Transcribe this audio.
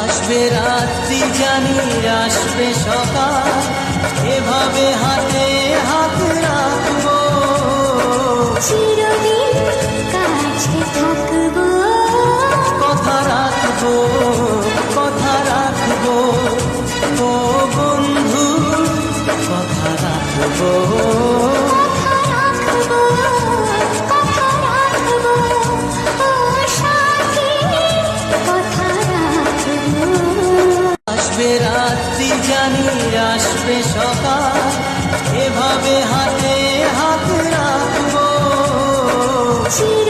আসবে রাত্রি জানি আসবে সকাল, এভাবে হাতে হাত রাখবো, চিরদিন কাছে থাকবো, কথা রাখবো, কথা রাখবো, ও বন্ধু কথা রাখবো, কথা রাখবো, কথা রাখবো, ও সাথী কথা রাখবো। আসবে রাত্রি জানি আসবে সকাল, এভাবে হাতে হাত রাখবো, চির